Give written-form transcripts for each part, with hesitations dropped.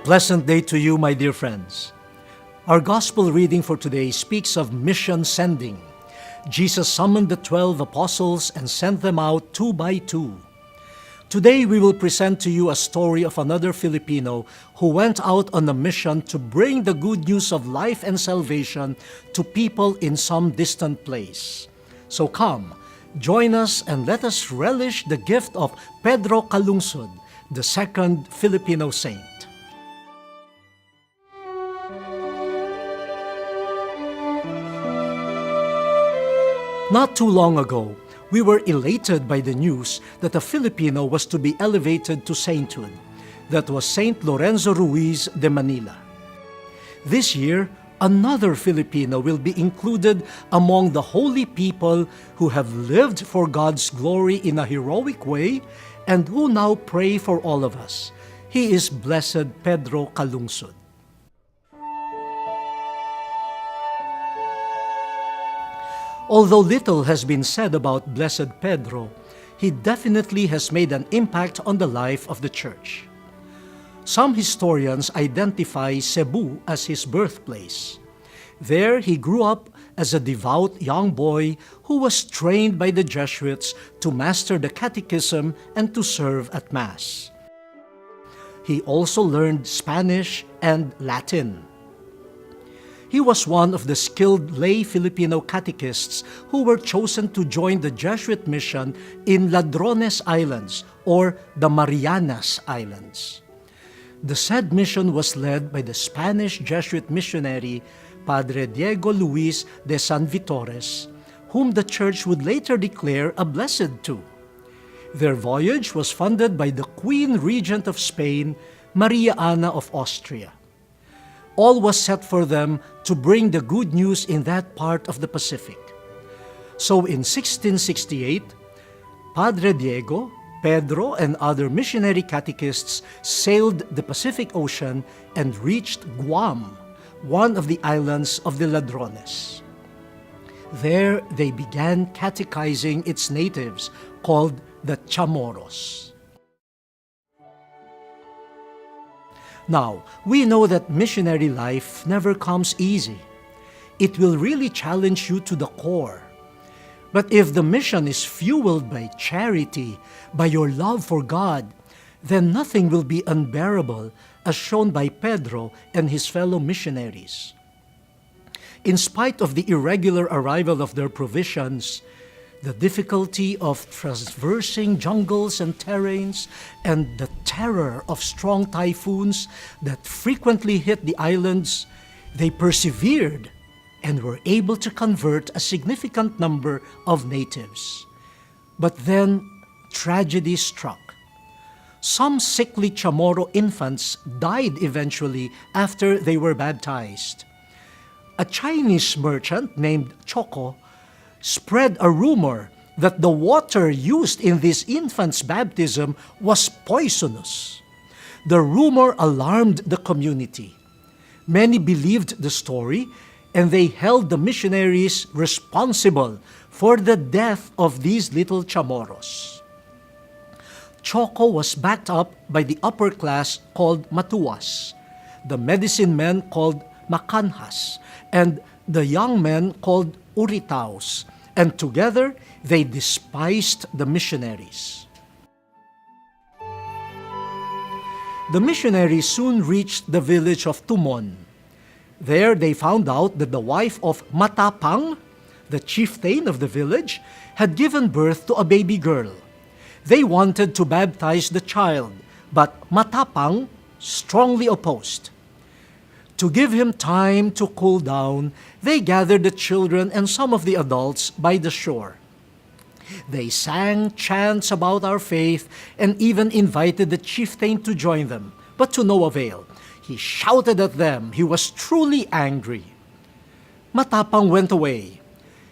pleasant day to you, my dear friends. Our gospel reading for today speaks of mission sending. Jesus summoned the 12 apostles and sent them out two by two. Today we will present to you a story of another Filipino who went out on a mission to bring the good news of life and salvation to people in some distant place. So come, join us and let us relish the gift of Pedro Calungsod, the second Filipino saint. Not too long ago, we were elated by the news that a Filipino was to be elevated to sainthood. That was Saint Lorenzo Ruiz de Manila. This year, another Filipino will be included among the holy people who have lived for God's glory in a heroic way and who now pray for all of us. He is Blessed Pedro Calungsod. Although little has been said about Blessed Pedro, he definitely has made an impact on the life of the Church. Some historians identify Cebu as his birthplace. There he grew up as a devout young boy who was trained by the Jesuits to master the catechism and to serve at Mass. He also learned Spanish and Latin. He was one of the skilled lay Filipino catechists who were chosen to join the Jesuit mission in Ladrones Islands or the Marianas Islands. The said mission was led by the Spanish Jesuit missionary Padre Diego Luis de San Vitores, whom the Church would later declare a blessed to. Their voyage was funded by the Queen Regent of Spain, Maria Ana of Austria. All was set for them to bring the good news in that part of the Pacific. So in 1668, Padre Diego, Pedro, and other missionary catechists sailed the Pacific Ocean and reached Guam, one of the islands of the Ladrones. There they began catechizing its natives, called the Chamorros. Now, we know that missionary life never comes easy. It will really challenge you to the core. But if the mission is fueled by charity, by your love for God, then nothing will be unbearable, as shown by Pedro and his fellow missionaries. In spite of the irregular arrival of their provisions, the difficulty of traversing jungles and terrains, and the terror of strong typhoons that frequently hit the islands, they persevered and were able to convert a significant number of natives. But then, tragedy struck. Some sickly Chamorro infants died eventually after they were baptized. A Chinese merchant named Choco spread a rumor that the water used in this infant's baptism was poisonous. The rumor alarmed the community. Many believed the story, and they held the missionaries responsible for the death of these little Chamorros. Choco was backed up by the upper class called Matuas, the medicine men called Makanhas, and the young men called Uritaos, and together they despised the missionaries. The missionaries soon reached the village of Tumon. There they found out that the wife of Matapang, the chieftain of the village, had given birth to a baby girl. They wanted to baptize the child, but Matapang strongly opposed. To give him time to cool down, they gathered the children and some of the adults by the shore. They sang chants about our faith and even invited the chieftain to join them, but to no avail. He shouted at them. He was truly angry. Matapang went away.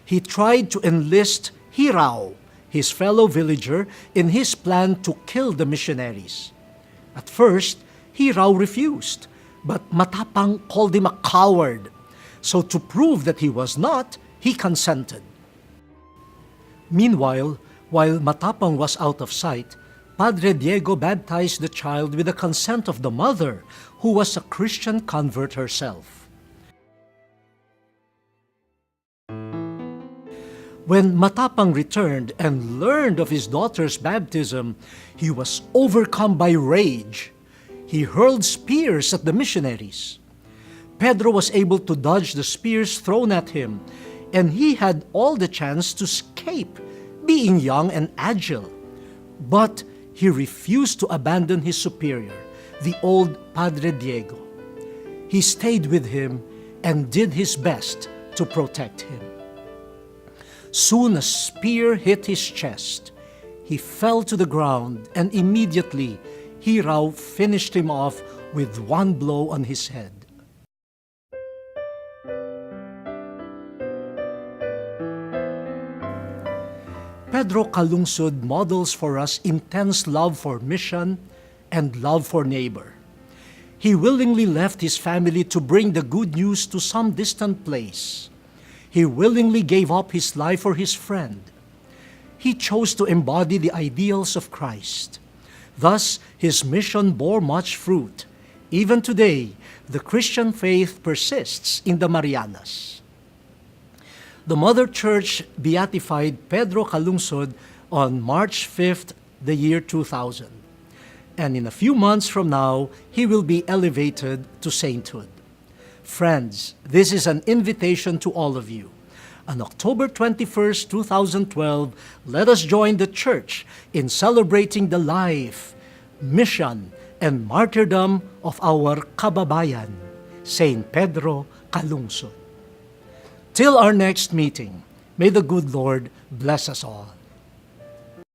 He tried to enlist Hirao, his fellow villager, in his plan to kill the missionaries. At first, Hirao refused, but Matapang called him a coward. So to prove that he was not, he consented. Meanwhile, while Matapang was out of sight, Padre Diego baptized the child with the consent of the mother, who was a Christian convert herself. When Matapang returned and learned of his daughter's baptism, he was overcome by rage. He hurled spears at the missionaries. Pedro was able to dodge the spears thrown at him, and he had all the chance to escape, being young and agile. But he refused to abandon his superior, the old Padre Diego. He stayed with him and did his best to protect him. Soon a spear hit his chest. He fell to the ground, and immediately Hirao finished him off with one blow on his head. Pedro Calungsod models for us intense love for mission and love for neighbor. He willingly left his family to bring the good news to some distant place. He willingly gave up his life for his friend. He chose to embody the ideals of Christ. Thus, his mission bore much fruit. Even today, the Christian faith persists in the Marianas. The Mother Church beatified Pedro Calungsod on March 5th, the year 2000. And in a few months from now, he will be elevated to sainthood. Friends, this is an invitation to all of you. On October 21st, 2012, let us join the Church in celebrating the life, mission, and martyrdom of our kababayan, Saint Pedro Calungsod. Till our next meeting, may the good Lord bless us all.